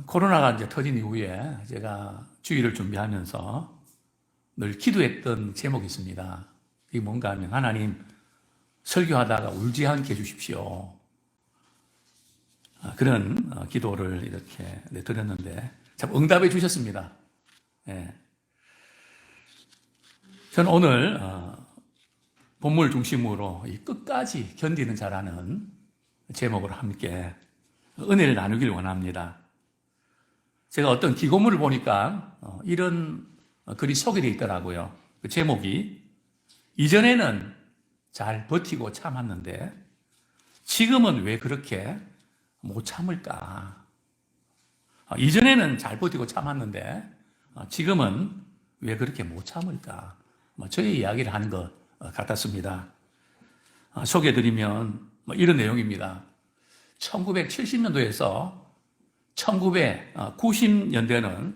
코로나가 이제 터진 이후에 제가 주일을 준비하면서 늘 기도했던 제목이 있습니다. 이게 뭔가 하면 하나님 설교하다가 울지 않게 해주십시오. 그런 기도를 이렇게 드렸는데 참 응답해 주셨습니다. 예. 저는 오늘 본문을 중심으로 이 끝까지 견디는 자라는 제목으로 함께 은혜를 나누길 원합니다. 제가 어떤 기고문을 보니까 이런 글이 소개되어 있더라고요. 그 제목이 이전에는 잘 버티고 참았는데 지금은 왜 그렇게 못 참을까? 이전에는 잘 버티고 참았는데 지금은 왜 그렇게 못 참을까? 저의 이야기를 하는 것 같았습니다. 소개해드리면 이런 내용입니다. 1970년도에서 1990년대는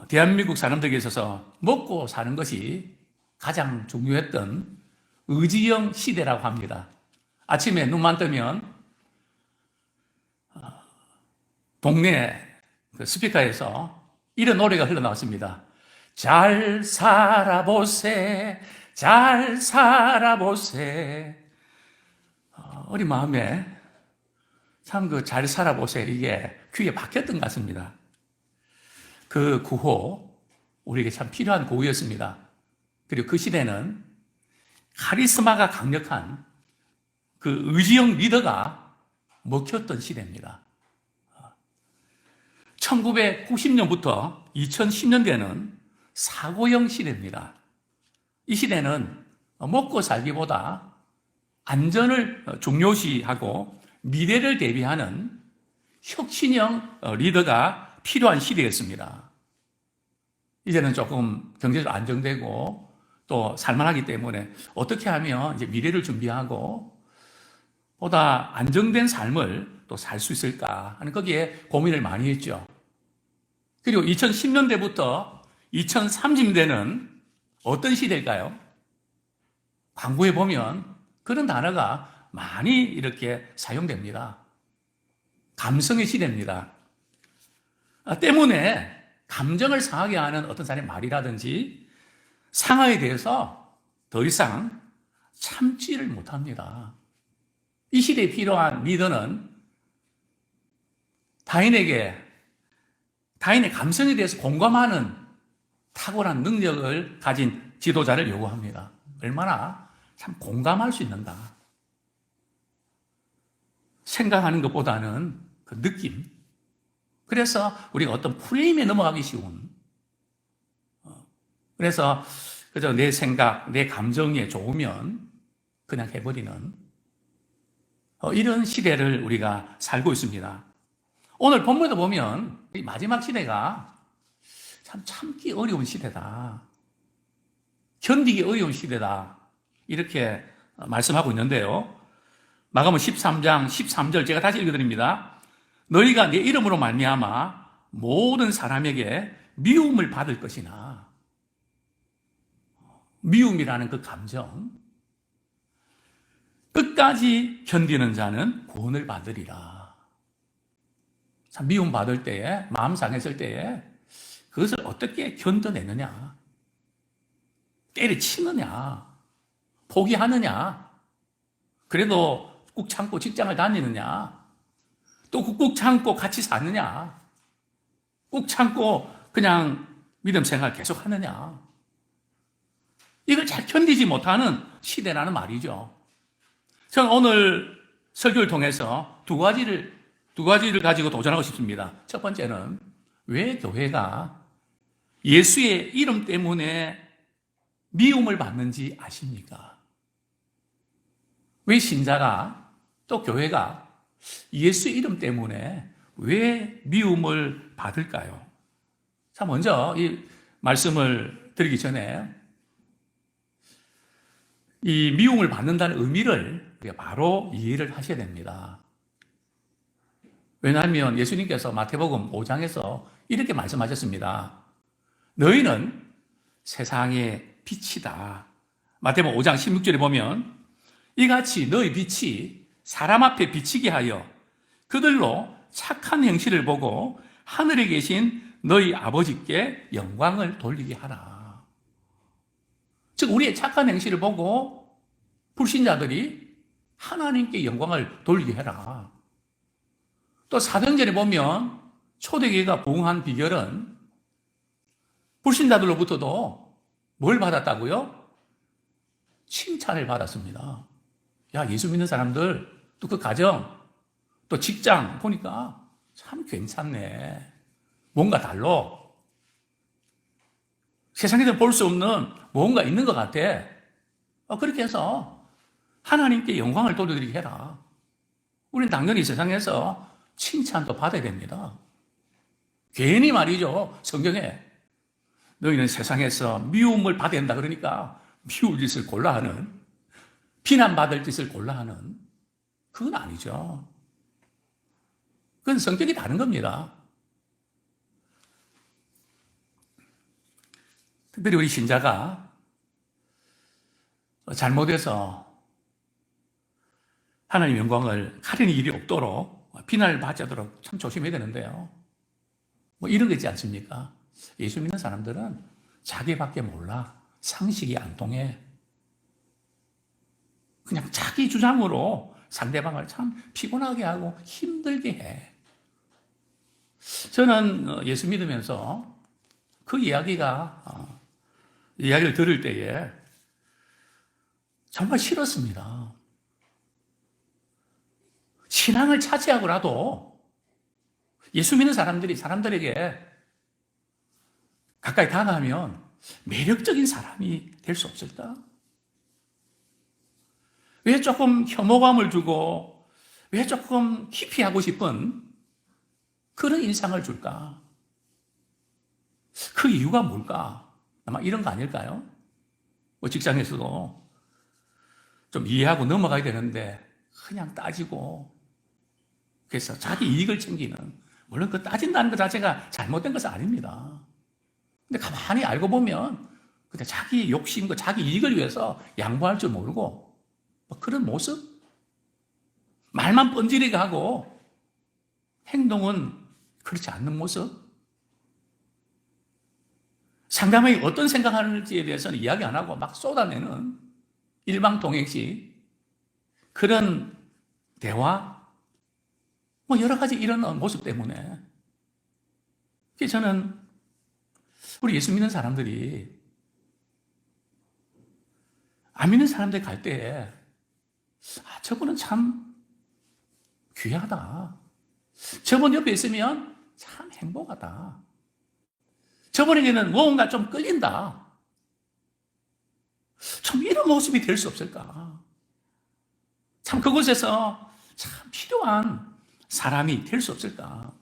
대한민국 사람들에게 있어서 먹고 사는 것이 가장 중요했던 의지형 시대라고 합니다. 아침에 눈만 뜨면 동네 스피커에서 이런 노래가 흘러나왔습니다. 잘 살아보세, 잘 살아보세. 어린 마음에 참 잘 살아보세 이게 귀에 박혔던 것 같습니다. 그 구호 우리에게 참 필요한 구호였습니다. 그리고 그 시대는 카리스마가 강력한 그 의지형 리더가 먹혔던 시대입니다. 1990년부터 2010년대는 사고형 시대입니다. 이 시대는 먹고 살기보다 안전을 중요시하고 미래를 대비하는 혁신형 리더가 필요한 시대였습니다. 이제는 조금 경제적으로 안정되고 또 살만하기 때문에 어떻게 하면 이제 미래를 준비하고 보다 안정된 삶을 또 살 수 있을까 하는 거기에 고민을 많이 했죠. 그리고 2010년대부터 2030년대는 어떤 시대일까요? 광고에 보면 그런 단어가 많이 이렇게 사용됩니다. 감성의 시대입니다. 때문에 감정을 상하게 하는 어떤 사람의 말이라든지 상황에 대해서 더 이상 참지를 못합니다. 이 시대에 필요한 리더는 타인의 감성에 대해서 공감하는 탁월한 능력을 가진 지도자를 요구합니다. 얼마나 참 공감할 수 있는가. 생각하는 것보다는 그 느낌. 그래서 우리가 어떤 프레임에 넘어가기 쉬운. 그래서 그저 내 생각, 내 감정에 좋으면 그냥 해버리는 이런 시대를 우리가 살고 있습니다. 오늘 본문에도 보면 이 마지막 시대가 참 참기 어려운 시대다. 견디기 어려운 시대다. 이렇게 말씀하고 있는데요. 마가복음 13장 13절 제가 다시 읽어드립니다. 너희가 내 이름으로 말미암아 모든 사람에게 미움을 받을 것이나 미움이라는 그 감정 끝까지 견디는 자는 구원을 받으리라. 참 미움 받을 때에 마음 상했을 때에 그것을 어떻게 견뎌내느냐, 때려치느냐, 포기하느냐, 그래도 꾹 참고 직장을 다니느냐, 또 꾹 참고 같이 사느냐, 꾹 참고 그냥 믿음 생활 계속 하느냐, 이걸 잘 견디지 못하는 시대라는 말이죠. 저는 오늘 설교를 통해서 두 가지를 가지고 도전하고 싶습니다. 첫 번째는 왜 교회가 예수의 이름 때문에 미움을 받는지 아십니까? 왜 신자가 또 교회가 예수의 이름 때문에 왜 미움을 받을까요? 자, 먼저 이 말씀을 드리기 전에 이 미움을 받는다는 의미를 우리가 바로 이해를 하셔야 됩니다. 왜냐하면 예수님께서 마태복음 5장에서 이렇게 말씀하셨습니다. 너희는 세상의 빛이다. 마태복음 5장 16절에 보면 이같이 너희 빛이 사람 앞에 비치게 하여 그들로 착한 행실을 보고 하늘에 계신 너희 아버지께 영광을 돌리게 하라. 즉 우리의 착한 행실을 보고 불신자들이 하나님께 영광을 돌리게 해라. 또 사도행전에 보면 초대교회가 부흥한 비결은 불신자들로부터도 뭘 받았다고요? 칭찬을 받았습니다. 야, 예수 믿는 사람들, 또 그 가정, 또 직장 보니까 참 괜찮네. 뭔가 달라. 세상에서 볼 수 없는 뭔가 있는 것 같아. 그렇게 해서 하나님께 영광을 돌려드리게 해라. 우리는 당연히 세상에서 칭찬도 받아야 됩니다. 괜히 말이죠. 성경에 너희는 세상에서 미움을 받아야 된다 그러니까 미울 짓을 골라 하는, 비난받을 짓을 골라 하는, 그건 아니죠. 그건 성격이 다른 겁니다. 특별히 우리 신자가 잘못해서 하나님의 영광을 가리는 일이 없도록 비난을 받지 않도록 참 조심해야 되는데요. 뭐 이런 거 있지 않습니까? 예수 믿는 사람들은 자기밖에 몰라. 상식이 안 통해. 그냥 자기 주장으로 상대방을 참 피곤하게 하고 힘들게 해. 저는 예수 믿으면서 그 이야기를 들을 때에 정말 싫었습니다. 신앙을 차지하고라도 예수 믿는 사람들에게 가까이 다가가면 매력적인 사람이 될 수 없을까? 왜 조금 혐오감을 주고, 왜 조금 기피하고 싶은 그런 인상을 줄까? 그 이유가 뭘까? 아마 이런 거 아닐까요? 뭐 직장에서도 좀 이해하고 넘어가야 되는데 그냥 따지고, 그래서 자기 이익을 챙기는, 물론 그 따진다는 것 자체가 잘못된 것은 아닙니다. 근데 가만히 알고 보면 그때 자기 욕심과 자기 이익을 위해서 양보할 줄 모르고 뭐 그런 모습? 말만 뻔질이게 하고 행동은 그렇지 않는 모습? 상대방이 어떤 생각하는지에 대해서는 이야기 안 하고 막 쏟아내는 일방통행식 그런 대화? 뭐 여러 가지 이런 모습 때문에 저는 우리 예수 믿는 사람들이 안 믿는 사람들 갈 때에 저분은 참 귀하다. 저분 옆에 있으면 참 행복하다. 저분에게는 무언가 좀 끌린다. 참 이런 모습이 될 수 없을까? 참 그곳에서 참 필요한 사람이 될 수 없을까?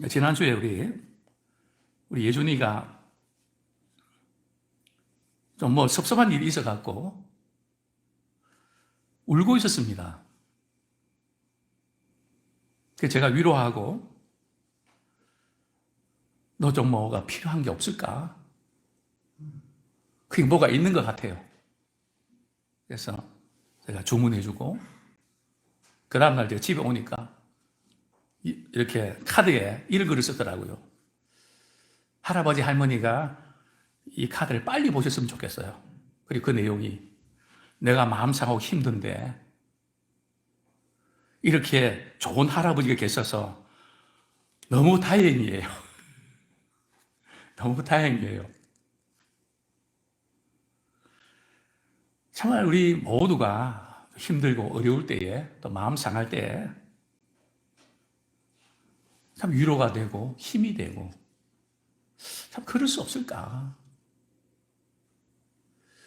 지난주에 우리 예준이가 좀 뭐 섭섭한 일이 있어갖고 울고 있었습니다. 그래서 제가 위로하고 너 좀 뭐가 필요한 게 없을까? 그게 뭐가 있는 것 같아요. 그래서 제가 주문해주고 그 다음날 제가 집에 오니까 이렇게 카드에 이런 글을 썼더라고요. 할아버지 할머니가 이 카드를 빨리 보셨으면 좋겠어요. 그리고 그 내용이 내가 마음 상하고 힘든데 이렇게 좋은 할아버지가 계셔서 너무 다행이에요. 너무 다행이에요. 정말 우리 모두가 힘들고 어려울 때에 또 마음 상할 때에 참 위로가 되고 힘이 되고 참 그럴 수 없을까?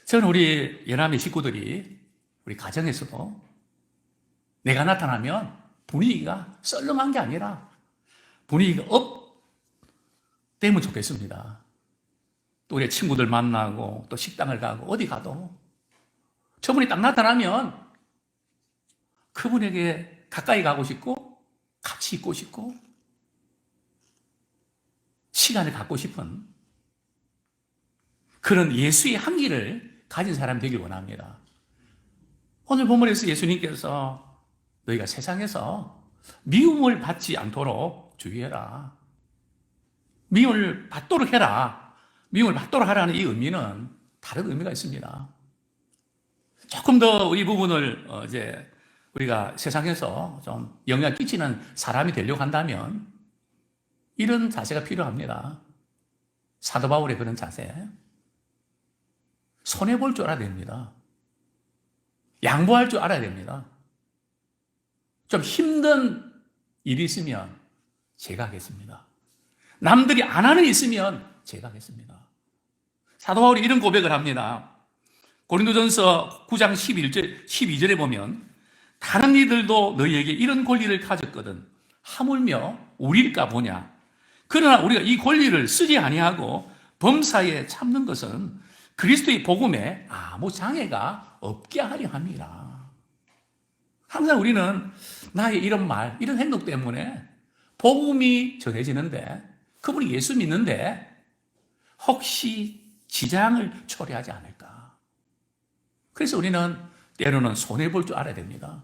저는 우리 연합의 식구들이 우리 가정에서도 내가 나타나면 분위기가 썰렁한 게 아니라 분위기가 업 되면 좋겠습니다. 또 우리 친구들 만나고 또 식당을 가고 어디 가도 저분이 딱 나타나면 그분에게 가까이 가고 싶고 같이 있고 싶고 시간을 갖고 싶은 그런 예수의 향기를 가진 사람이 되길 원합니다. 오늘 본문에서 예수님께서 너희가 세상에서 미움을 받지 않도록 주의해라. 미움을 받도록 해라. 미움을 받도록 하라는 이 의미는 다른 의미가 있습니다. 조금 더 이 부분을 이제 우리가 세상에서 좀 영향 끼치는 사람이 되려고 한다면 이런 자세가 필요합니다. 사도 바울의 그런 자세. 손해볼 줄 알아야 됩니다. 양보할 줄 알아야 됩니다. 좀 힘든 일이 있으면 제가 하겠습니다. 남들이 안 하는 일이 있으면 제가 하겠습니다. 사도 바울이 이런 고백을 합니다. 고린도전서 9장 12절에 보면 다른 이들도 너희에게 이런 권리를 가졌거든 하물며 우리일까 보냐. 그러나 우리가 이 권리를 쓰지 아니하고 범사에 참는 것은 그리스도의 복음에 아무 장애가 없게 하려 함이라. 항상 우리는 나의 이런 말, 이런 행동 때문에 복음이 전해지는데 그분이 예수 믿는데 혹시 지장을 초래하지 않을까. 그래서 우리는 때로는 손해볼 줄 알아야 됩니다.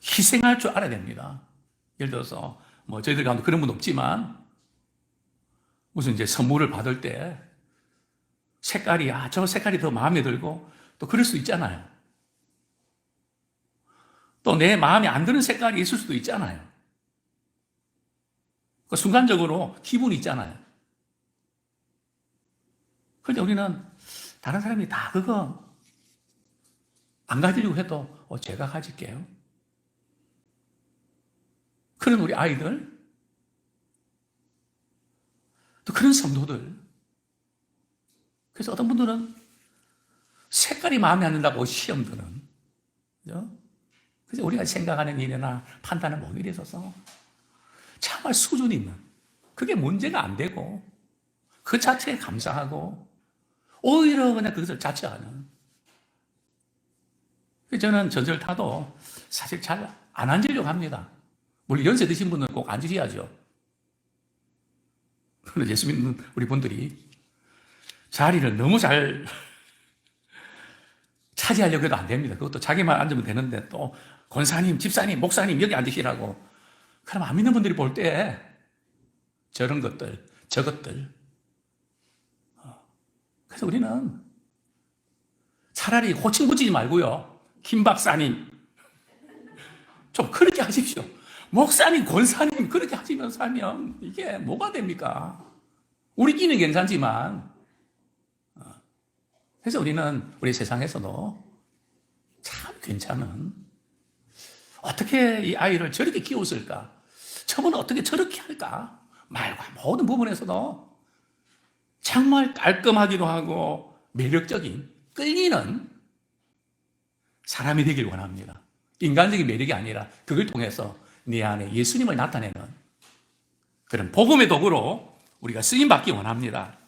희생할 줄 알아야 됩니다. 예를 들어서 저희들 가운데 그런 분 없지만 무슨 이제 선물을 받을 때 색깔이 저 색깔이 더 마음에 들고 또 그럴 수 있잖아요. 또 내 마음에 안 드는 색깔이 있을 수도 있잖아요. 순간적으로 기분이 있잖아요. 그런데 우리는 다른 사람이 다 그거 안 가지려고 해도 제가 가질게요. 그런 우리 아이들, 또 그런 성도들. 그래서 어떤 분들은 색깔이 마음에 안 든다고 시험 드는. 그죠? 그래서 우리가 생각하는 일이나 판단을 못 이래서 정말 수준 있는, 그게 문제가 안 되고 그 자체에 감사하고 오히려 그냥 그것을 자처하는. 저는 전절 타도 사실 잘 안 앉으려고 합니다. 물론 연세 드신 분은 꼭 앉으셔야죠. 그런데 예수 믿는 우리 분들이 자리를 너무 잘 차지하려고 해도 안 됩니다. 그것도 자기만 앉으면 되는데 또 권사님, 집사님, 목사님 여기 앉으시라고. 그럼 안 믿는 분들이 볼 때 저런 것들, 저것들. 그래서 우리는 차라리 호칭 붙이지 말고요. 김 박사님. 좀 그렇게 하십시오. 목사님, 권사님 그렇게 하시면서 하면 이게 뭐가 됩니까? 우리끼리는 괜찮지만. 그래서 우리는 우리 세상에서도 참 괜찮은, 어떻게 이 아이를 저렇게 키웠을까? 저분은 어떻게 저렇게 할까? 말과 모든 부분에서도 정말 깔끔하기도 하고 매력적인, 끌리는 사람이 되길 원합니다. 인간적인 매력이 아니라 그걸 통해서 내 안에 예수님을 나타내는 그런 복음의 도구로 우리가 쓰임받기 원합니다.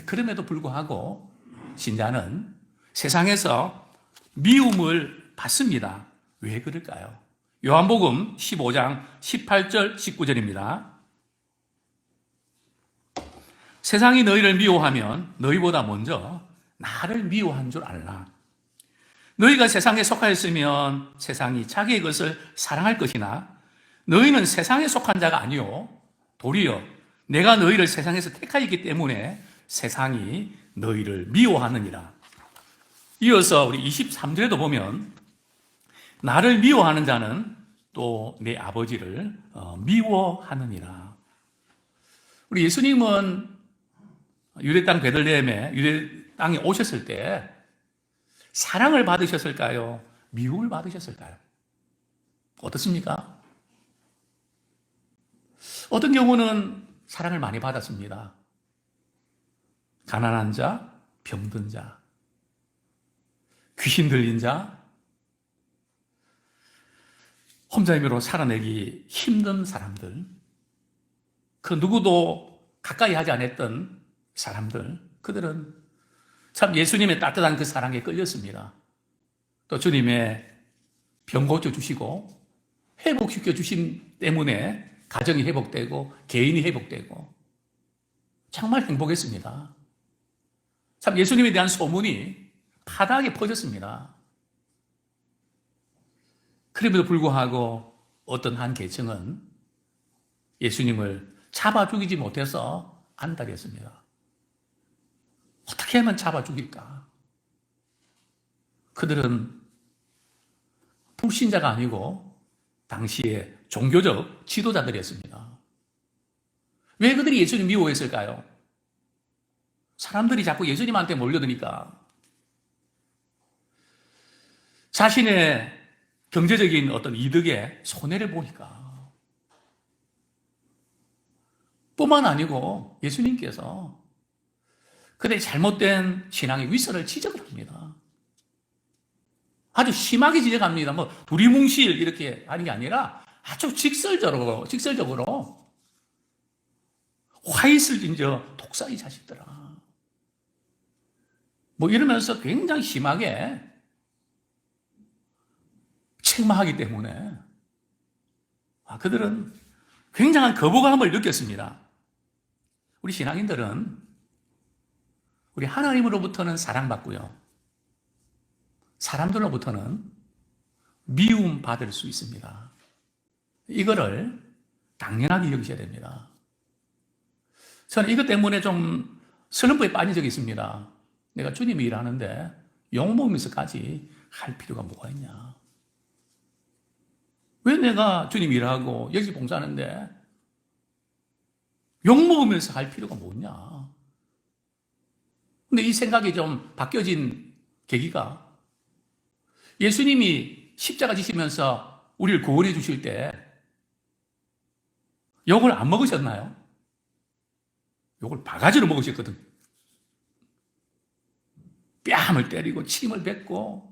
그럼에도 불구하고 신자는 세상에서 미움을 받습니다. 왜 그럴까요? 요한복음 15장 18절 19절입니다. 세상이 너희를 미워하면 너희보다 먼저 나를 미워한 줄 알라. 너희가 세상에 속하였으면 세상이 자기의 것을 사랑할 것이나 너희는 세상에 속한 자가 아니요 도리어 내가 너희를 세상에서 택하였기 때문에 세상이 너희를 미워하느니라. 이어서 우리 23절에도 보면 나를 미워하는 자는 또 내 아버지를 미워하느니라. 우리 예수님은 유대 땅 베들레헴에 유대 땅에 오셨을 때 사랑을 받으셨을까요? 미움을 받으셨을까요? 어떻습니까? 어떤 경우는 사랑을 많이 받았습니다. 가난한 자, 병든 자, 귀신 들린 자, 혼자 힘으로 살아내기 힘든 사람들, 그 누구도 가까이 하지 않았던 사람들, 그들은 참 예수님의 따뜻한 그 사랑에 끌렸습니다. 또 주님의 병 고쳐주시고 회복시켜 주신 때문에 가정이 회복되고 개인이 회복되고 정말 행복했습니다. 참 예수님에 대한 소문이 파다하게 퍼졌습니다. 그럼에도 불구하고 어떤 한 계층은 예수님을 잡아 죽이지 못해서 안달했습니다. 어떻게 하면 잡아 죽일까? 그들은 불신자가 아니고 당시에 종교적 지도자들이었습니다. 왜 그들이 예수님 미워했을까요? 사람들이 자꾸 예수님한테 몰려드니까. 자신의 경제적인 어떤 이득에 손해를 보니까. 뿐만 아니고 예수님께서 그들의 잘못된 신앙의 위선을 지적을 합니다. 아주 심하게 지적합니다. 뭐 두리뭉실 이렇게 하는 게 아니라 아주 직설적으로 화 있을 저 독사의 자식들아. 뭐 이러면서 굉장히 심하게 책망하기 때문에 그들은 굉장한 거부감을 느꼈습니다. 우리 신앙인들은 우리 하나님으로부터는 사랑받고요. 사람들로부터는 미움받을 수 있습니다. 이거를 당연하게 여기셔야 됩니다. 저는 이것 때문에 좀 슬럼프에 빠진 적이 있습니다. 내가 주님이 일하는데 욕먹으면서까지 할 필요가 뭐가 있냐. 왜 내가 주님 일하고 여기 봉사하는데 욕먹으면서 할 필요가 뭐냐. 근데 이 생각이 좀 바뀌어진 계기가 예수님이 십자가 지시면서 우리를 구원해 주실 때 욕을 안 먹으셨나요? 욕을 바가지로 먹으셨거든. 뺨을 때리고 침을 뱉고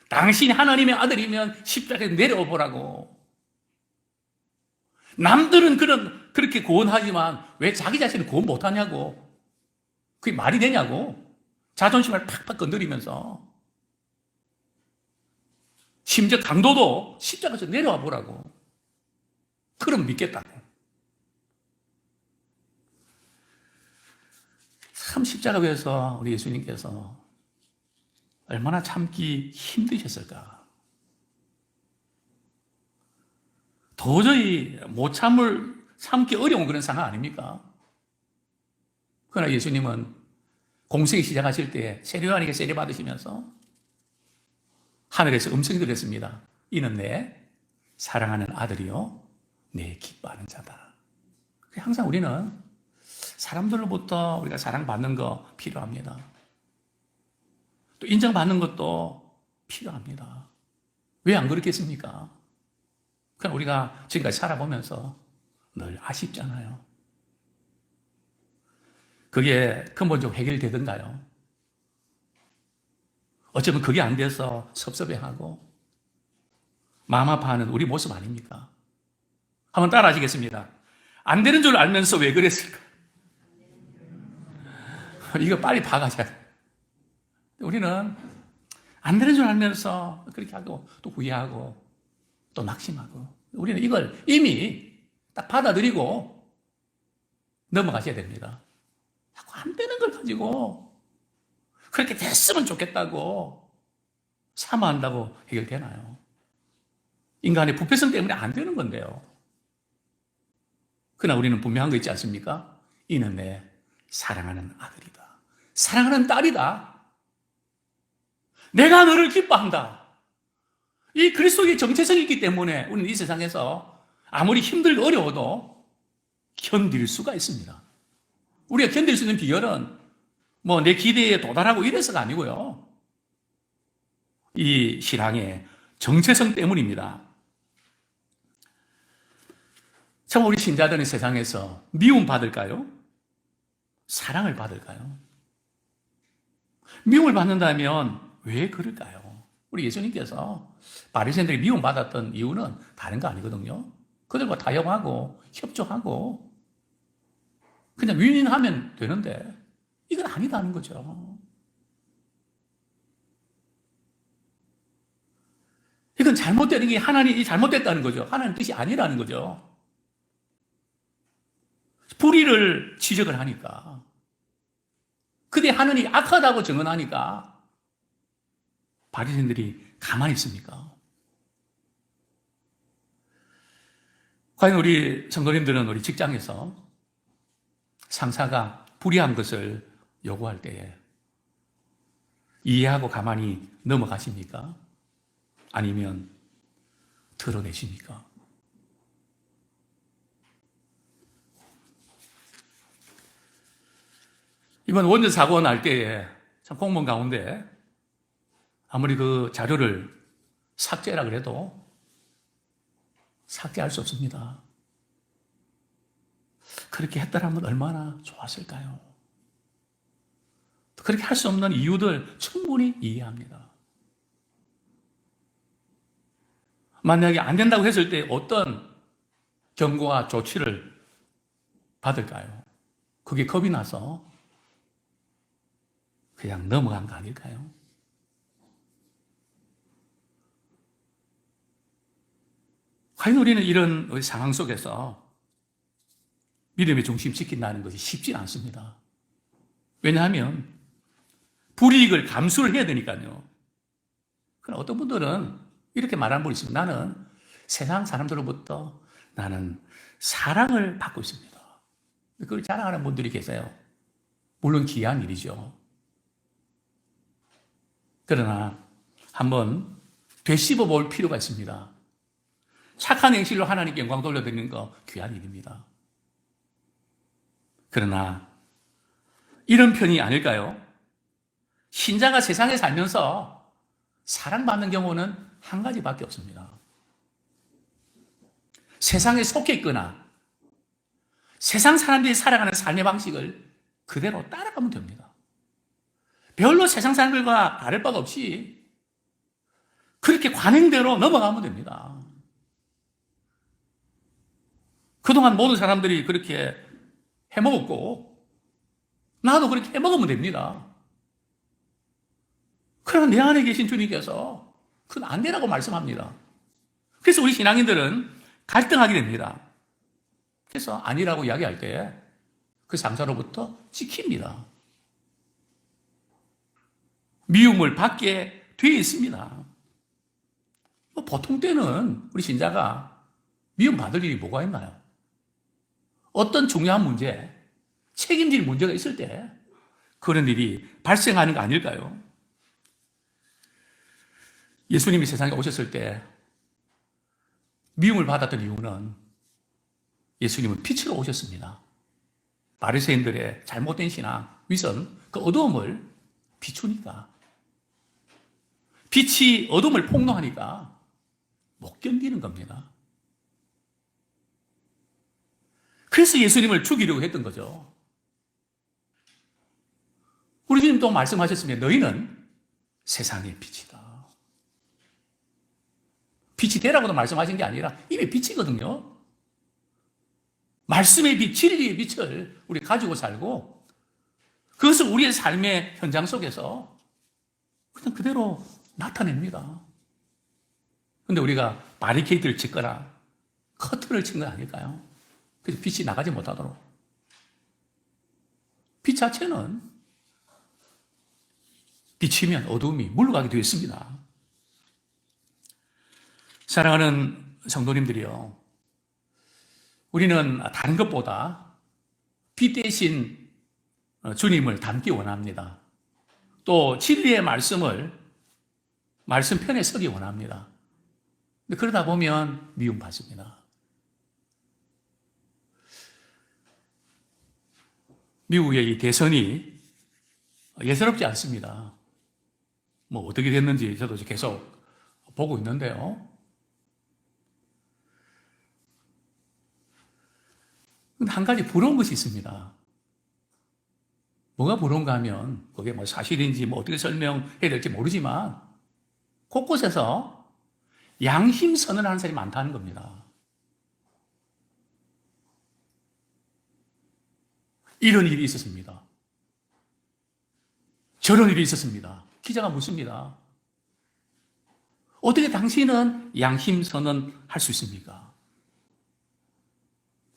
당신이 하나님의 아들이면 십자가에 내려와 보라고. 남들은 그렇게 구원하지만 왜 자기 자신을 구원 못하냐고. 그게 말이 되냐고. 자존심을 팍팍 건드리면서. 심지어 강도도 십자가에서 내려와 보라고. 그럼 믿겠다고. 참 십자가에서 우리 예수님께서 얼마나 참기 힘드셨을까. 도저히 못 참기 어려운 그런 상황 아닙니까? 그러나 예수님은 공생이 시작하실 때 세례요한에게 세례 받으시면서 하늘에서 음성이 들렸습니다. 이는 내 사랑하는 아들이요 내 기뻐하는 자다. 항상 우리는 사람들로부터 우리가 사랑받는 거 필요합니다. 또 인정받는 것도 필요합니다. 왜 안 그렇겠습니까? 그냥 우리가 지금까지 살아보면서 늘 아쉽잖아요. 그게 근본적으로 해결되던가요? 어쩌면 그게 안 돼서 섭섭해하고 마음 아파하는 우리 모습 아닙니까? 한번 따라 하시겠습니다. 안 되는 줄 알면서 왜 그랬을까? 이거 빨리 파가셔야 돼. 우리는 안 되는 줄 알면서 그렇게 하고 또 후회하고 또 낙심하고 우리는 이걸 이미 딱 받아들이고 넘어가셔야 됩니다. 자꾸 안 되는 걸 가지고 그렇게 됐으면 좋겠다고 사모한다고 해결되나요? 인간의 부패성 때문에 안 되는 건데요. 그러나 우리는 분명한 거 있지 않습니까? 이는 내 사랑하는 아들이다. 사랑하는 딸이다. 내가 너를 기뻐한다. 이 그리스도의 정체성이 있기 때문에 우리는 이 세상에서 아무리 힘들고 어려워도 견딜 수가 있습니다. 우리가 견딜 수 있는 비결은 뭐 내 기대에 도달하고 이래서가 아니고요. 이 신앙의 정체성 때문입니다. 참 우리 신자들은 세상에서 미움 받을까요? 사랑을 받을까요? 미움을 받는다면 왜 그럴까요? 우리 예수님께서 바리새인들이 미움받았던 이유는 다른 거 아니거든요. 그들과 타협하고 협조하고 그냥 윈윈하면 되는데 이건 아니다는 거죠. 이건 잘못되는 게 하나님이 잘못됐다는 거죠. 하나님 뜻이 아니라는 거죠. 불의를 지적을 하니까 그때 하나님이 악하다고 증언하니까 바리새인들이 가만히 있습니까? 과연 우리 성도님들은 우리 직장에서 상사가 불이한 것을 요구할 때에 이해하고 가만히 넘어가십니까? 아니면 드러내십니까? 이번 원전 사고 날 때에 참 공무원 가운데 아무리 그 자료를 삭제라 그래도 삭제할 수 없습니다. 그렇게 했더라면 얼마나 좋았을까요? 그렇게 할 수 없는 이유들 충분히 이해합니다. 만약에 안 된다고 했을 때 어떤 경고와 조치를 받을까요? 그게 겁이 나서 그냥 넘어간 거 아닐까요? 과연 우리는 이런 상황 속에서 믿음의 중심 지킨다는 것이 쉽지 않습니다. 왜냐하면 불이익을 감수를 해야 되니까요. 그럼 어떤 분들은 이렇게 말하는 분이 있습니다. 나는 세상 사람들로부터 나는 사랑을 받고 있습니다. 그걸 자랑하는 분들이 계세요. 물론 귀한 일이죠. 그러나 한번 되씹어 볼 필요가 있습니다. 착한 행실로 하나님께 영광 돌려드리는 거 귀한 일입니다. 그러나 이런 편이 아닐까요? 신자가 세상에 살면서 사랑받는 경우는 한 가지밖에 없습니다. 세상에 속해 있거나 세상 사람들이 살아가는 삶의 방식을 그대로 따라가면 됩니다. 별로 세상 사람들과 다를 바가 없이 그렇게 관행대로 넘어가면 됩니다. 그동안 모든 사람들이 그렇게 해먹었고 나도 그렇게 해먹으면 됩니다. 그러나 내 안에 계신 주님께서 그건 안 되라고 말씀합니다. 그래서 우리 신앙인들은 갈등하게 됩니다. 그래서 아니라고 이야기할 때 그 상사로부터 지킵니다. 미움을 받게 되어 있습니다. 보통 때는 우리 신자가 미움 받을 일이 뭐가 있나요? 어떤 중요한 문제, 책임질 문제가 있을 때 그런 일이 발생하는 거 아닐까요? 예수님이 세상에 오셨을 때 미움을 받았던 이유는 예수님은 빛으로 오셨습니다. 바리새인들의 잘못된 신앙, 위선, 그 어두움을 비추니까. 빛이 어둠을 폭로하니까 못 견디는 겁니다. 그래서 예수님을 죽이려고 했던 거죠. 우리 주님 또 말씀하셨습니다. 너희는 세상의 빛이다. 빛이 되라고도 말씀하신 게 아니라 이미 빛이거든요. 말씀의 빛, 진리의 빛을 우리 가지고 살고 그것을 우리의 삶의 현장 속에서 그냥 그대로 나타냅니다. 그런데 우리가 바리케이트를 짓거나 커튼을 친 건 아닐까요? 그래서 빛이 나가지 못하도록. 빛 자체는 비치면 어두움이 물러가게 되어 있습니다. 사랑하는 성도님들이요. 우리는 다른 것보다 빛 대신 주님을 닮기 원합니다. 또 진리의 말씀을 말씀편에 서기 원합니다. 근데 그러다 보면 미움받습니다. 미국의 이 대선이 예사롭지 않습니다. 뭐 어떻게 됐는지 저도 계속 보고 있는데요. 근데 한 가지 부러운 것이 있습니다. 뭐가 부러운가 하면 그게 뭐 사실인지 뭐 어떻게 설명해야 될지 모르지만 곳곳에서 양심 선언하는 사람이 많다는 겁니다. 이런 일이 있었습니다. 저런 일이 있었습니다. 기자가 묻습니다. 어떻게 당신은 양심 선언할 수 있습니까?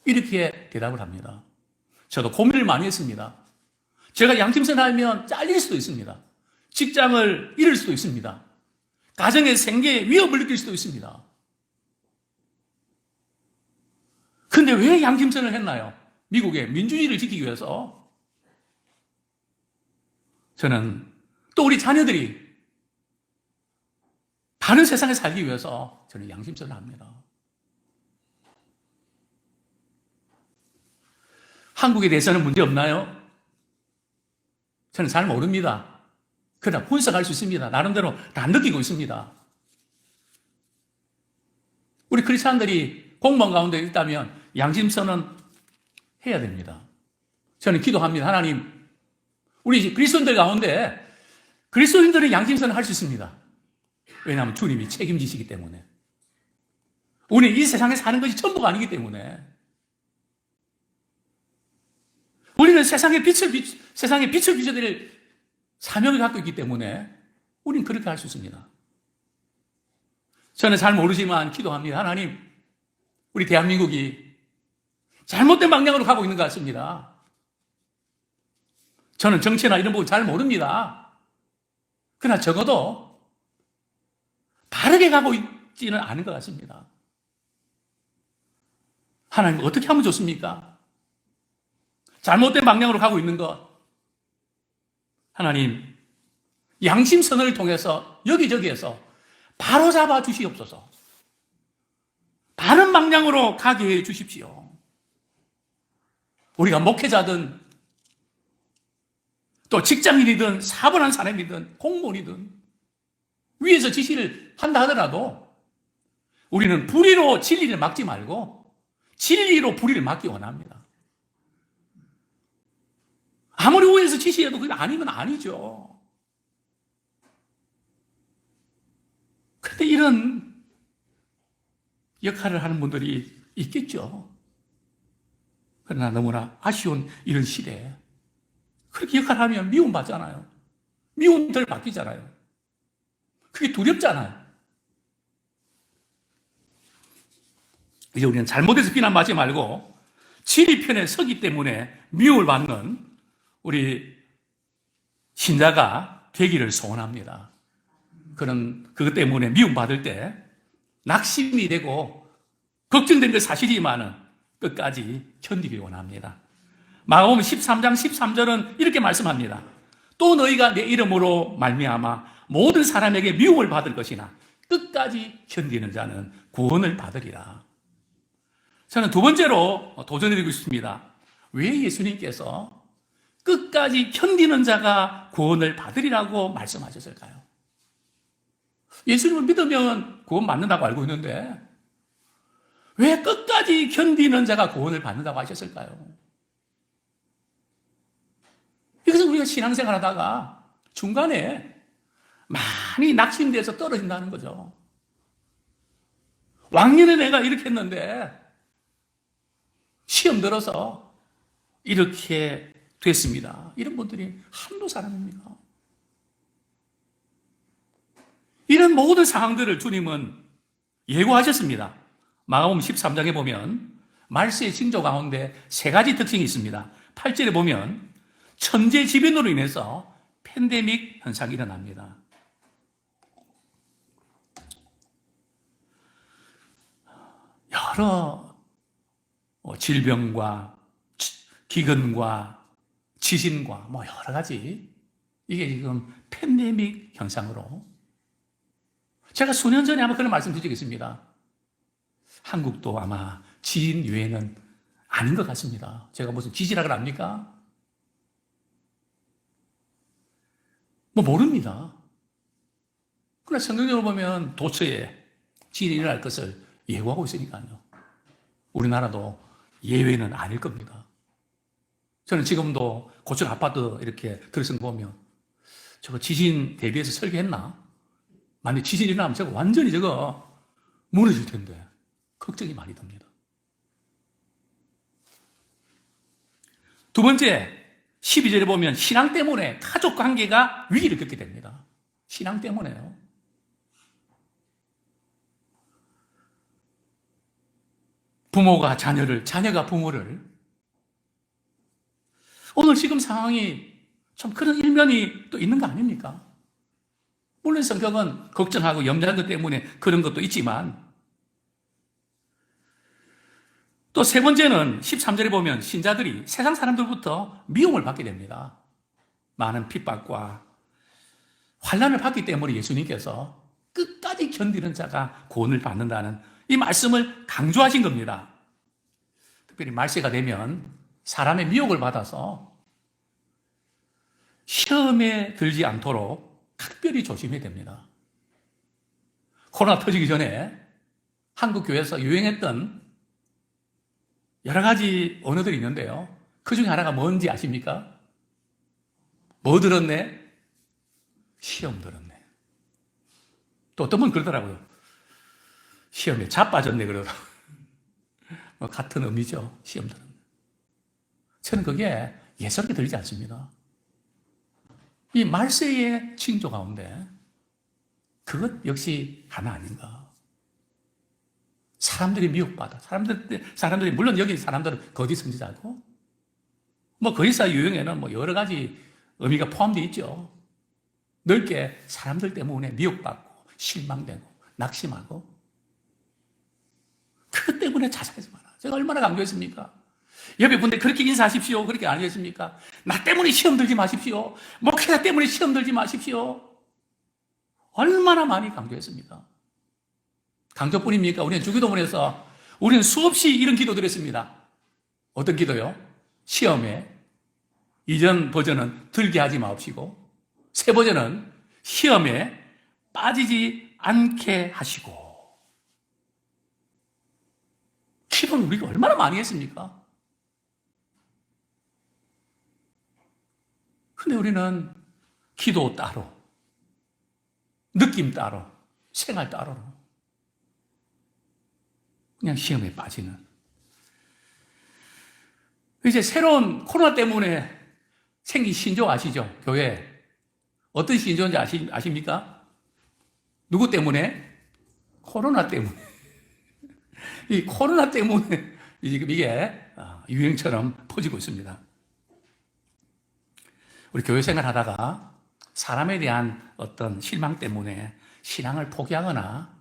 이렇게 대답을 합니다. 저도 고민을 많이 했습니다. 제가 양심 선언하면 잘릴 수도 있습니다. 직장을 잃을 수도 있습니다. 가정의 생계에 위협을 느낄 수도 있습니다. 근데 왜 양심선을 했나요? 미국의 민주주의를 지키기 위해서. 저는 또 우리 자녀들이 바른 세상에 살기 위해서 저는 양심선을 합니다. 한국에 대해서는 문제 없나요? 저는 잘 모릅니다. 그러나 분석할 수 있습니다. 나름대로 다 느끼고 있습니다. 우리 크리스찬들이 공무원 가운데 있다면 양심선언 해야 됩니다. 저는 기도합니다. 하나님, 우리 그리스도인들 가운데 그리스도인들은 양심선언 할 수 있습니다. 왜냐하면 주님이 책임지시기 때문에. 우리는 이 세상에 사는 것이 전부가 아니기 때문에. 우리는 세상에 빛을 비춰드릴 사명을 갖고 있기 때문에 우리는 그렇게 할 수 있습니다. 저는 잘 모르지만 기도합니다. 하나님, 우리 대한민국이 잘못된 방향으로 가고 있는 것 같습니다. 저는 정치나 이런 부분 잘 모릅니다. 그러나 적어도 바르게 가고 있지는 않은 것 같습니다. 하나님, 어떻게 하면 좋습니까? 잘못된 방향으로 가고 있는 것. 하나님, 양심선언을 통해서 여기저기에서 바로잡아 주시옵소서. 바른 방향으로 가게 해 주십시오. 우리가 목회자든 또 직장인이든 사업하는 사람이든 공무원이든 위에서 지시를 한다 하더라도 우리는 불의로 진리를 막지 말고 진리로 불의를 막기 원합니다. 아무리 위에서 지시해도 그게 아니면 아니죠. 그런데 이런 역할을 하는 분들이 있겠죠. 그러나 너무나 아쉬운 이런 시대에 그렇게 역할을 하면 미움받잖아요. 미움들 바뀌잖아요. 그게 두렵잖아요. 이제 우리는 잘못해서 비난받지 말고 진리 편에 서기 때문에 미움을 받는 우리 신자가 되기를 소원합니다. 그것 때문에 미움받을 때 낙심이 되고 걱정된 건 사실이지만은 끝까지 견디기 원합니다. 마가복음 13장 13절은 이렇게 말씀합니다. 또 너희가 내 이름으로 말미암아 모든 사람에게 미움을 받을 것이나 끝까지 견디는 자는 구원을 받으리라. 저는 두 번째로 도전해드리고 싶습니다. 왜 예수님께서 끝까지 견디는 자가 구원을 받으리라고 말씀하셨을까요? 예수님을 믿으면 구원 받는다고 알고 있는데 왜 끝까지 견디는 자가 구원을 받는다고 하셨을까요? 이것은 우리가 신앙생활 하다가 중간에 많이 낙심돼서 떨어진다는 거죠. 왕년에 내가 이렇게 했는데 시험 들어서 이렇게 됐습니다. 이런 분들이 한두 사람입니까? 이런 모든 상황들을 주님은 예고하셨습니다. 마가복음 13장에 보면 말세의 징조 가운데 세 가지 특징이 있습니다. 8절에 보면 천재지변으로 인해서 팬데믹 현상이 일어납니다. 여러 질병과 기근과 지진과 여러 가지 이게 지금 팬데믹 현상으로 제가 수년 전에 아마 그런 말씀 드리겠습니다. 한국도 아마 지진 유해는 아닌 것 같습니다. 제가 무슨 지질학을 압니까? 모릅니다. 그러나 성경적으로 보면 도처에 지진이 일어날 것을 예고하고 있으니까요. 우리나라도 예외는 아닐 겁니다. 저는 지금도 고층 아파트 이렇게 들어선 거 보면 저거 지진 대비해서 설계했나? 만약 지진이 일어나면 저거 완전히 저거 무너질 텐데 걱정이 많이 듭니다. 두 번째, 12절에 보면 신앙 때문에 가족 관계가 위기를 겪게 됩니다. 신앙 때문에요. 부모가 자녀를, 자녀가 부모를. 오늘 지금 상황이 좀 그런 일면이 또 있는 거 아닙니까? 물론 성경은 걱정하고 염려하는 것 때문에 그런 것도 있지만 또 세 번째는 13절에 보면 신자들이 세상 사람들부터 미움을 받게 됩니다. 많은 핍박과 환난을 받기 때문에 예수님께서 끝까지 견디는 자가 구원을 받는다는 이 말씀을 강조하신 겁니다. 특별히 말세가 되면 사람의 미혹을 받아서 시험에 들지 않도록 특별히 조심해야 됩니다. 코로나 터지기 전에 한국 교회에서 유행했던 여러 가지 언어들이 있는데요. 그 중에 하나가 뭔지 아십니까? 뭐 들었네? 시험 들었네. 또 어떤 분 그러더라고요. 시험에 자빠졌네 그러더라고요. 뭐 같은 의미죠. 시험 들었네. 저는 그게 예사롭게 들리지 않습니다. 이 말세의 징조 가운데 그것 역시 하나 아닌가. 사람들이 미혹받아. 사람들이, 물론 여기 사람들은 거짓 선지자고, 뭐 거짓사 유형에는 뭐 여러 가지 의미가 포함되어 있죠. 넓게 사람들 때문에 미혹받고, 실망되고, 낙심하고. 그것 때문에 자살하지 마라. 제가 얼마나 강조했습니까? 옆에 분들 그렇게 인사하십시오. 그렇게 안 하셨습니까? 나 때문에 시험 들지 마십시오. 목회자 때문에 시험 들지 마십시오. 얼마나 많이 강조했습니까? 강조뿐입니까? 우리는 주기도문에서 우리는 수없이 이런 기도를 했습니다. 어떤 기도요? 시험에 이전 버전은 들게 하지 마옵시고 새 버전은 시험에 빠지지 않게 하시고. 기도는 우리가 얼마나 많이 했습니까? 근데 우리는 기도 따로, 느낌 따로, 생활 따로 그냥 시험에 빠지는. 이제 새로운 코로나 때문에 생긴 신조 아시죠? 교회. 어떤 신조인지 아십니까? 누구 때문에? 코로나 때문에. 이 코로나 때문에 지금 이게 유행처럼 퍼지고 있습니다. 우리 교회 생활 하다가 사람에 대한 어떤 실망 때문에 신앙을 포기하거나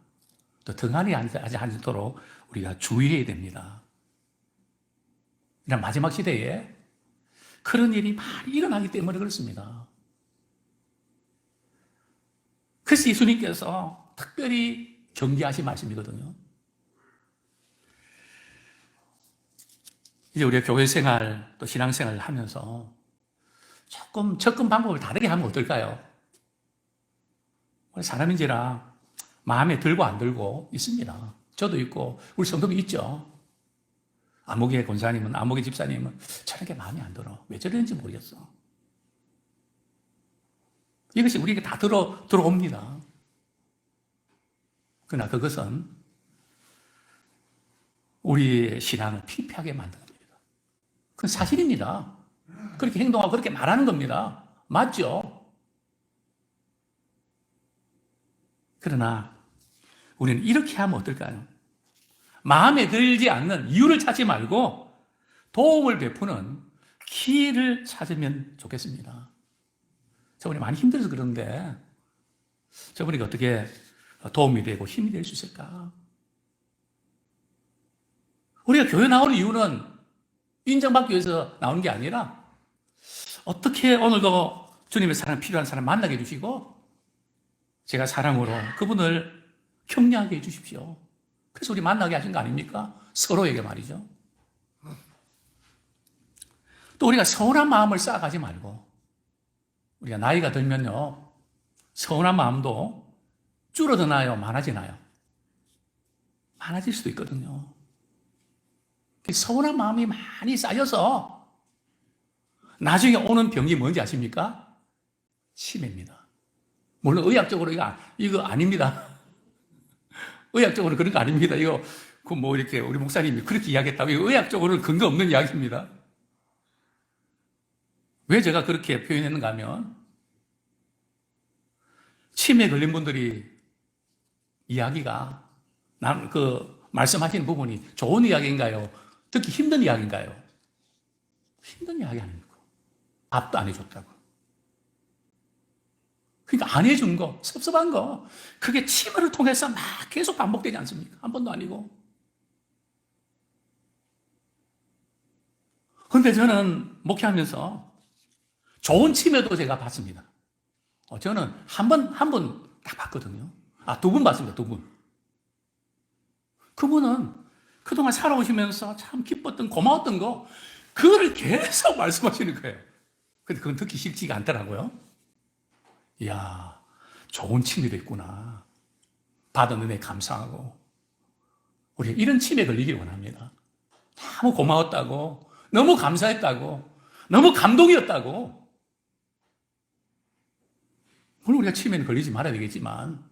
또 등한히 하지 않도록 우리가 주의해야 됩니다. 이런 마지막 시대에 그런 일이 많이 일어나기 때문에 그렇습니다. 그래서 예수님께서 특별히 경계하신 말씀이거든요. 이제 우리가 교회 생활 또 신앙 생활을 하면서 조금 접근 방법을 다르게 하면 어떨까요? 사람인지라 마음에 들고 안 들고 있습니다. 저도 있고 우리 성도도 있죠. 아무개 권사님은, 아무개 집사님은 저런 게 마음에 안 들어. 왜 저러는지 모르겠어. 이것이 우리에게 다 들어옵니다. 그러나 그것은 우리의 신앙을 피폐하게 만드는 겁니다. 그건 사실입니다. 그렇게 행동하고 그렇게 말하는 겁니다. 맞죠? 그러나 우리는 이렇게 하면 어떨까요? 마음에 들지 않는 이유를 찾지 말고 도움을 베푸는 길을 찾으면 좋겠습니다. 저번에 많이 힘들어서 그런데 저번에 어떻게 도움이 되고 힘이 될 수 있을까? 우리가 교회 나오는 이유는 인정받기 위해서 나오는 게 아니라 어떻게 오늘도 주님의 사랑 필요한 사람 만나게 해주시고 제가 사랑으로 그분을 격려하게 해주십시오. 그래서 우리 만나게 하신 거 아닙니까? 서로에게 말이죠. 또 우리가 서운한 마음을 쌓아가지 말고 우리가 나이가 들면요 서운한 마음도 줄어드나요? 많아지나요? 많아질 수도 있거든요. 서운한 마음이 많이 쌓여서 나중에 오는 병이 뭔지 아십니까? 치매입니다. 물론 의학적으로 이거 아닙니다. 의학적으로 그런 거 아닙니다. 이거 뭐 이렇게 우리 목사님이 그렇게 이야기했다고 이거 의학적으로는 근거 없는 이야기입니다. 왜 제가 그렇게 표현했는가 하면 치매 걸린 분들이 이야기가 말씀하시는 부분이 좋은 이야기인가요? 듣기 힘든 이야기인가요? 힘든 이야기 아닙니까? 밥도 안 해줬다고. 그러니까 안 해준 거, 섭섭한 거, 그게 치매를 통해서 막 계속 반복되지 않습니까? 한 번도 아니고. 근데 저는 목회하면서 좋은 치매도 제가 봤습니다. 저는 한 번 딱 봤거든요. 두 분 봤습니다, 두 분. 그분은 그동안 살아오시면서 참 기뻤던, 고마웠던 거, 그거를 계속 말씀하시는 거예요. 근데 그건 듣기 싫지가 않더라고요. 이야, 좋은 치매도 있구나. 받은 은혜 감사하고. 우리가 이런 치매 걸리길 원합니다. 너무 고마웠다고, 너무 감사했다고, 너무 감동이었다고. 물론 우리가 치매는 걸리지 말아야 되겠지만,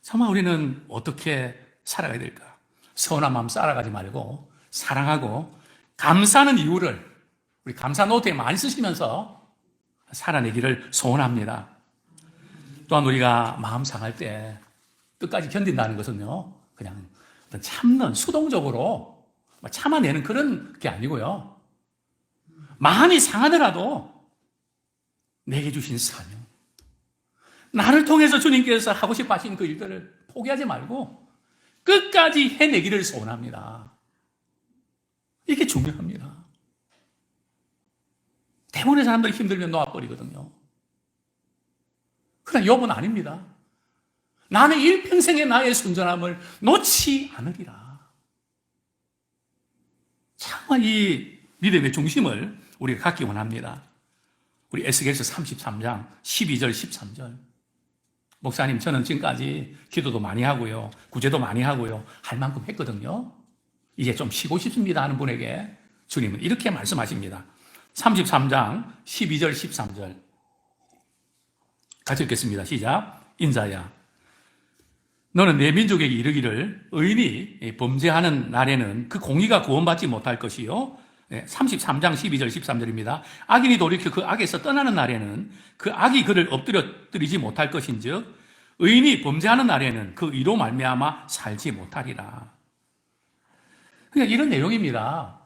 정말 우리는 어떻게 살아가야 될까? 서운한 마음 쌓아가지 말고, 사랑하고, 감사하는 이유를 우리 감사 노트에 많이 쓰시면서 살아내기를 소원합니다. 또한 우리가 마음 상할 때 끝까지 견딘다는 것은요, 그냥 참는, 수동적으로 참아내는 그런 게 아니고요. 마음이 상하더라도 내게 주신 사명, 나를 통해서 주님께서 하고 싶어 하신 그 일들을 포기하지 말고 끝까지 해내기를 소원합니다. 이게 중요합니다. 대부분의 사람들이 힘들면 놓아버리거든요. 그러나 욥은 아닙니다. 나는 일평생의 나의 순전함을 놓지 않으리라. 정말 이 믿음의 중심을 우리가 갖기 원합니다. 우리 에스겔서 33장 12절 13절. 목사님, 저는 지금까지 기도도 많이 하고요, 구제도 많이 하고요, 할 만큼 했거든요. 이제 좀 쉬고 싶습니다 하는 분에게 주님은 이렇게 말씀하십니다. 33장 12절 13절 같이 읽겠습니다. 시작. 인자야, 너는 내 민족에게 이르기를 의인이 범죄하는 날에는 그 공의가 구원받지 못할 것이요, 33장 12절 13절입니다. 악인이 돌이켜 그 악에서 떠나는 날에는 그 악이 그를 엎드려뜨리지 못할 것인즉 의인이 범죄하는 날에는 그 의로 말미암아 살지 못하리라. 그러니까 이런 내용입니다.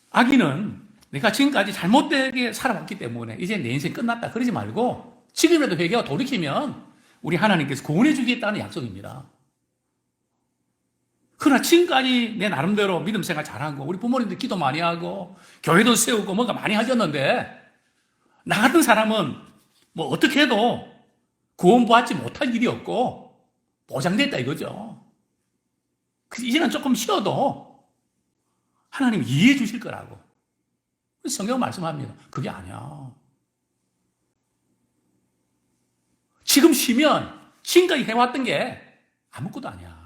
악인은 내가 지금까지 잘못되게 살아왔기 때문에 이제 내 인생 끝났다 그러지 말고 지금이라도 회개하고 돌이키면 우리 하나님께서 구원해 주겠다는 약속입니다. 그러나 지금까지 내 나름대로 믿음 생활 잘하고 우리 부모님들 기도 많이 하고 교회도 세우고 뭔가 많이 하셨는데 나 같은 사람은 뭐 어떻게 해도 구원받지 못할 일이 없고 보장됐다 이거죠. 이제는 조금 쉬어도 하나님 이해해 주실 거라고 성경 말씀합니다. 그게 아니야. 지금 쉬면 지금까지 해왔던 게 아무것도 아니야.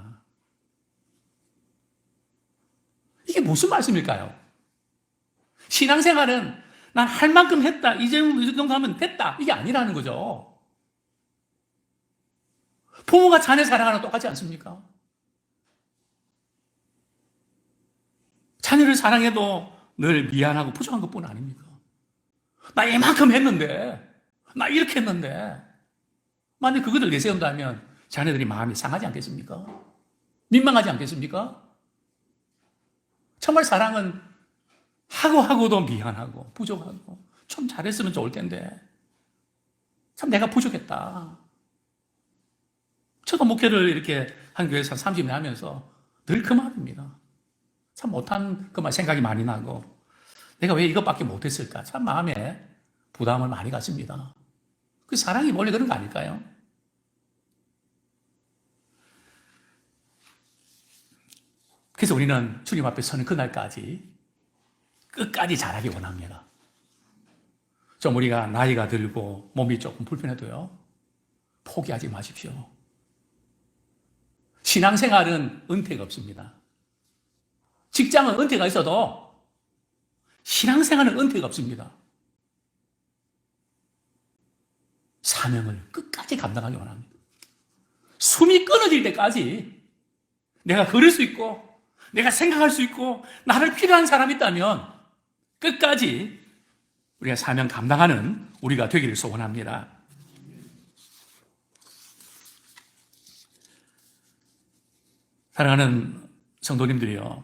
이게 무슨 말씀일까요? 신앙생활은 난 할 만큼 했다, 이 정도 하면 됐다, 이게 아니라는 거죠. 부모가 자녀 사랑하는 거 똑같지 않습니까? 자녀를 사랑해도 늘 미안하고 부족한 것뿐 아닙니까? 나 이만큼 했는데, 나 이렇게 했는데, 만약 그것을 내세운다면 자녀들이 마음이 상하지 않겠습니까? 민망하지 않겠습니까? 정말 사랑은 하고도 미안하고 부족하고 좀 잘했으면 좋을 텐데 참 내가 부족했다. 저도 목회를 이렇게 한 교회에서 30년 하면서 늘 그 말입니다. 참 못한 그 말 생각이 많이 나고 내가 왜 이것밖에 못했을까? 참 마음에 부담을 많이 갖습니다. 그 사랑이 원래 그런 거 아닐까요? 그래서 우리는 주님 앞에 서는 그날까지 끝까지 잘하기 원합니다. 좀 우리가 나이가 들고 몸이 조금 불편해도요, 포기하지 마십시오. 신앙생활은 은퇴가 없습니다. 직장은 은퇴가 있어도 신앙생활은 은퇴가 없습니다. 사명을 끝까지 감당하기 원합니다. 숨이 끊어질 때까지 내가 걸을 수 있고 내가 생각할 수 있고 나를 필요한 사람이 있다면 끝까지 우리가 사명 감당하는 우리가 되기를 소원합니다. 사랑하는 성도님들이요,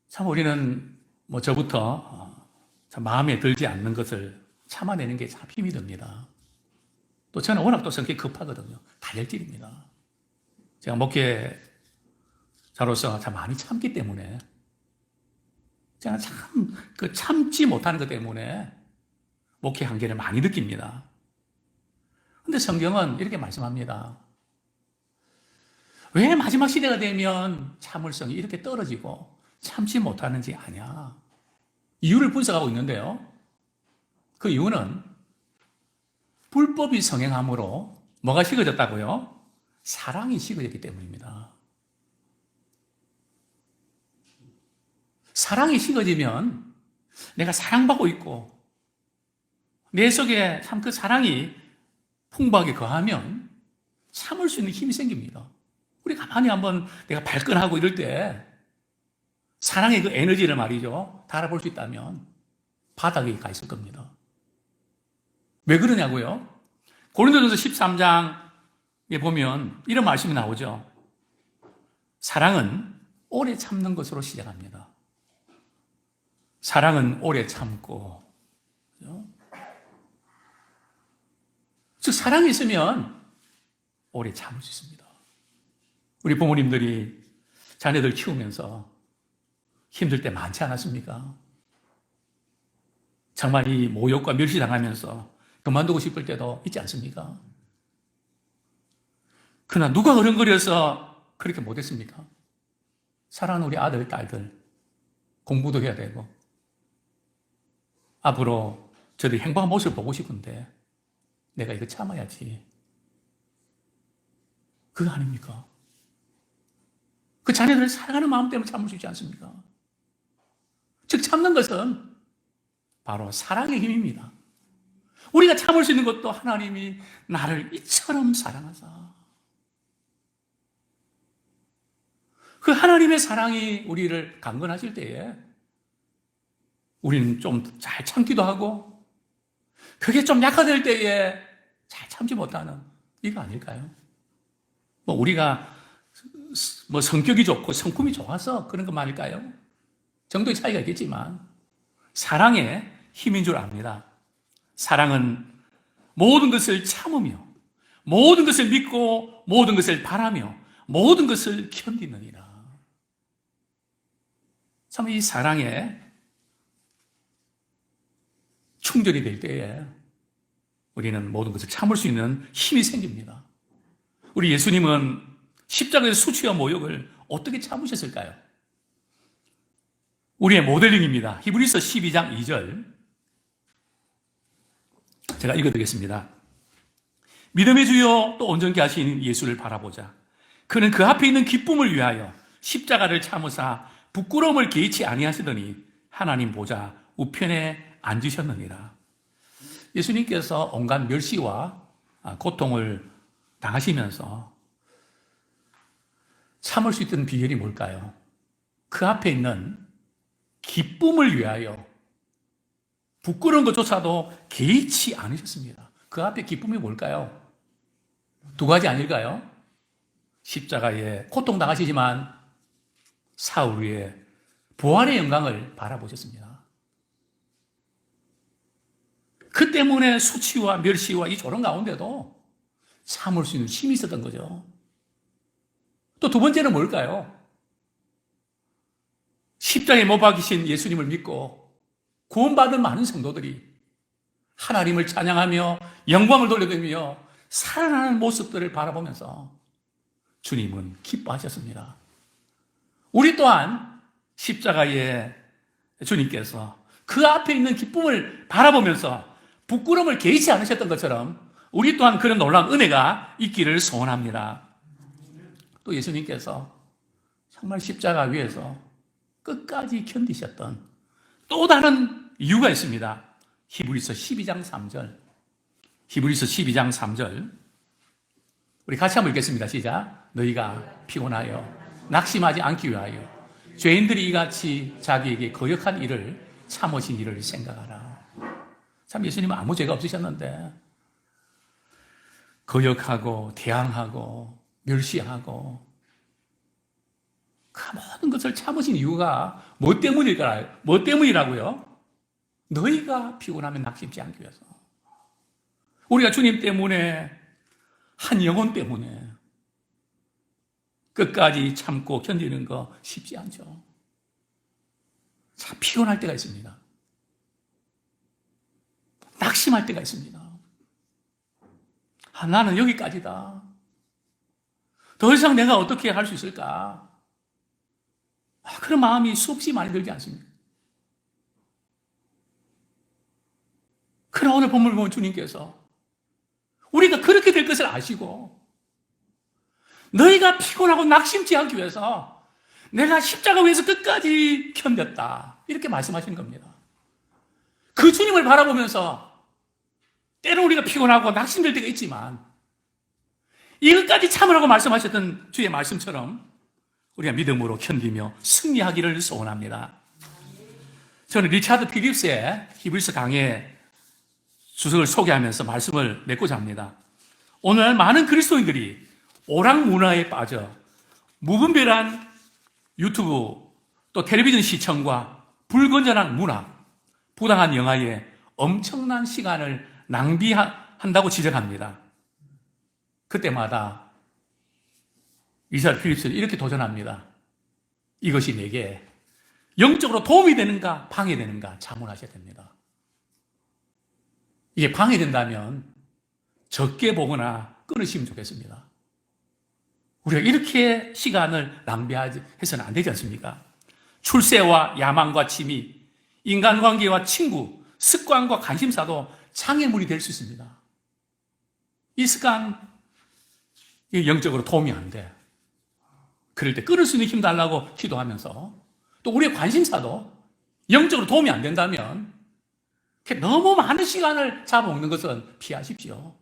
참 우리는 뭐 저부터 참 마음에 들지 않는 것을 참아내는 게 참 힘이 듭니다. 또 저는 워낙 또 성격이 급하거든요. 달려질입니다. 제가 목회 자로서 참 많이 참기 때문에, 제가 참 그 참지 못하는 것 때문에 목회 한계를 많이 느낍니다. 근데 성경은 이렇게 말씀합니다. 왜 마지막 시대가 되면 참을성이 이렇게 떨어지고 참지 못하는지 아냐? 이유를 분석하고 있는데요. 그 이유는 불법이 성행함으로 뭐가 식어졌다고요? 사랑이 식어졌기 때문입니다. 사랑이 식어지면 내가 사랑받고 있고 내 속에 참 그 사랑이 풍부하게 거하면 참을 수 있는 힘이 생깁니다. 우리 가만히 한번 내가 발끈하고 이럴 때 사랑의 그 에너지를 말이죠, 달아볼 수 있다면 바닥에 가 있을 겁니다. 왜 그러냐고요? 고린도전서 13장에 보면 이런 말씀이 나오죠. 사랑은 오래 참는 것으로 시작합니다. 사랑은 오래 참고, 그렇죠? 즉 사랑이 있으면 오래 참을 수 있습니다. 우리 부모님들이 자녀들 키우면서 힘들 때 많지 않았습니까? 정말 이 모욕과 멸시당하면서 그만두고 싶을 때도 있지 않습니까? 그러나 누가 어른거려서 그렇게 못했습니까? 사랑하는 우리 아들, 딸들 공부도 해야 되고 앞으로 저들이 행복한 모습을 보고 싶은데 내가 이거 참아야지. 그거 아닙니까? 그 자녀들을 사랑하는 마음 때문에 참을 수 있지 않습니까? 즉 참는 것은 바로 사랑의 힘입니다. 우리가 참을 수 있는 것도 하나님이 나를 이처럼 사랑하사. 그 하나님의 사랑이 우리를 강건하실 때에 우리는 좀 잘 참기도 하고 그게 좀 약화될 때에 잘 참지 못하는 이거 아닐까요? 뭐 우리가 뭐 성격이 좋고 성품이 좋아서 그런 것만일까요? 정도의 차이가 있겠지만 사랑의 힘인 줄 압니다. 사랑은 모든 것을 참으며 모든 것을 믿고 모든 것을 바라며 모든 것을 견디느니라. 참 이 사랑에 충전이 될 때에 우리는 모든 것을 참을 수 있는 힘이 생깁니다. 우리 예수님은 십자가의 수치와 모욕을 어떻게 참으셨을까요? 우리의 모델링입니다. 히브리서 12장 2절 제가 읽어드리겠습니다. 믿음의 주요 또 온전케 하신 예수를 바라보자. 그는 그 앞에 있는 기쁨을 위하여 십자가를 참으사 부끄러움을 개의치 아니하시더니 하나님 보좌 우편에 앉으셨느니라. 예수님께서 온갖 멸시와 고통을 당하시면서 참을 수 있던 비결이 뭘까요? 그 앞에 있는 기쁨을 위하여 부끄러운 것조차도 개의치 않으셨습니다. 그 앞에 기쁨이 뭘까요? 두 가지 아닐까요? 십자가에 고통당하시지만 사흘 후에 부활의 영광을 바라보셨습니다. 그 때문에 수치와 멸시와 이 조롱 가운데도 참을 수 있는 힘이 있었던 거죠. 또 두 번째는 뭘까요? 십자가에 못 박히신 예수님을 믿고 구원받은 많은 성도들이 하나님을 찬양하며 영광을 돌려드리며 살아나는 모습들을 바라보면서 주님은 기뻐하셨습니다. 우리 또한 십자가에 주님께서 그 앞에 있는 기쁨을 바라보면서 부끄러움을 개의치 않으셨던 것처럼 우리 또한 그런 놀라운 은혜가 있기를 소원합니다. 또 예수님께서 정말 십자가 위에서 끝까지 견디셨던 또 다른 이유가 있습니다. 히브리서 12장 3절. 히브리서 12장 3절. 우리 같이 한번 읽겠습니다. 시작. 너희가 피곤하여 낙심하지 않기 위하여 죄인들이 이같이 자기에게 거역한 일을 참으신 일을 생각하라. 참 예수님은 아무 죄가 없으셨는데 거역하고 대항하고 멸시하고 그 모든 것을 참으신 이유가 뭐 때문일까요? 뭐 때문이라고요? 너희가 피곤하면 낙심치 않기 위해서. 우리가 주님 때문에 한 영혼 때문에 끝까지 참고 견디는 거 쉽지 않죠. 참 피곤할 때가 있습니다. 낙심할 때가 있습니다. 나는 여기까지다. 더 이상 내가 어떻게 할 수 있을까? 그런 마음이 수없이 많이 들지 않습니까? 그러나 오늘 본문을 보면 주님께서 우리가 그렇게 될 것을 아시고 너희가 피곤하고 낙심치 않기 위해서 내가 십자가 위에서 끝까지 견뎠다. 이렇게 말씀하시는 겁니다. 그 주님을 바라보면서 때로 우리가 피곤하고 낙심될 때가 있지만 이것까지 참으라고 말씀하셨던 주의 말씀처럼 우리가 믿음으로 견디며 승리하기를 소원합니다. 저는 리차드 필립스의 히브리서 강해 주석을 소개하면서 말씀을 맺고자 합니다. 오늘 많은 그리스도인들이 오락 문화에 빠져 무분별한 유튜브 또 텔레비전 시청과 불건전한 문화, 부당한 영화에 엄청난 시간을 낭비한다고 지적합니다. 그때마다 리차드 필립스는 이렇게 도전합니다. 이것이 내게 영적으로 도움이 되는가 방해되는가 자문하셔야 됩니다. 이게 방해된다면 적게 보거나 끊으시면 좋겠습니다. 우리가 이렇게 시간을 낭비해서는 안 되지 않습니까? 출세와 야망과 취미, 인간관계와 친구, 습관과 관심사도 장애물이 될 수 있습니다. 이 습관, 영적으로 도움이 안 돼. 그럴 때 끊을 수 있는 힘 달라고 기도하면서 또 우리의 관심사도 영적으로 도움이 안 된다면 너무 많은 시간을 잡아먹는 것은 피하십시오.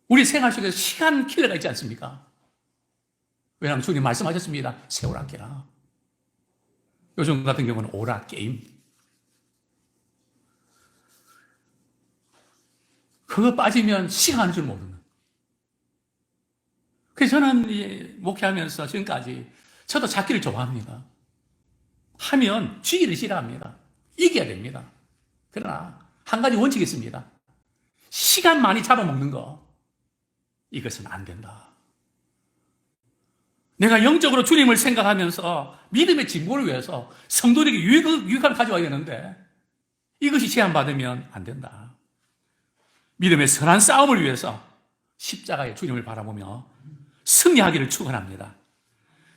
우리 생활 속에서 시간 킬러가 있지 않습니까? 왜냐하면 주님 말씀하셨습니다. 세오락해라. 요즘 같은 경우는 오락 게임. 그거 빠지면 시간인 줄 모르는. 그래서 저는 목회하면서 지금까지 저도 찾기를 좋아합니다. 하면 쥐기를 싫어합니다. 이겨야 됩니다. 그러나 한 가지 원칙이 있습니다. 시간 많이 잡아먹는 거, 이것은 안 된다. 내가 영적으로 주님을 생각하면서 믿음의 진보를 위해서 성도에게 유익을 가져와야 되는데 이것이 제한받으면 안 된다. 믿음의 선한 싸움을 위해서 십자가의 주님을 바라보며 승리하기를 축원합니다.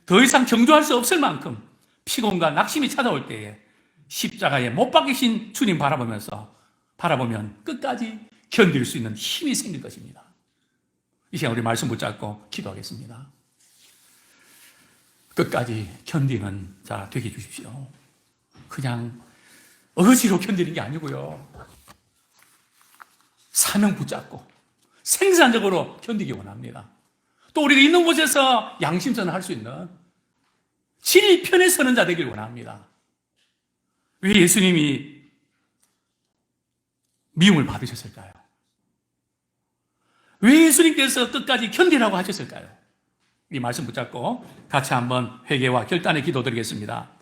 더 이상 경주할 수 없을 만큼 피곤과 낙심이 찾아올 때에 십자가에 못 박히신 주님 바라보면 끝까지 견딜 수 있는 힘이 생길 것입니다. 이 시간 우리 말씀 붙잡고 기도하겠습니다. 끝까지 견디는 자 되게 해주십시오. 그냥 억지로 견디는 게 아니고요. 사명 붙잡고 생산적으로 견디기 원합니다. 또 우리가 있는 곳에서 양심선을 할 수 있는 진리 편에 서는 자 되길 원합니다. 왜 예수님이 미움을 받으셨을까요? 왜 예수님께서 끝까지 견디라고 하셨을까요? 이 말씀 붙잡고 같이 한번 회개와 결단의 기도 드리겠습니다.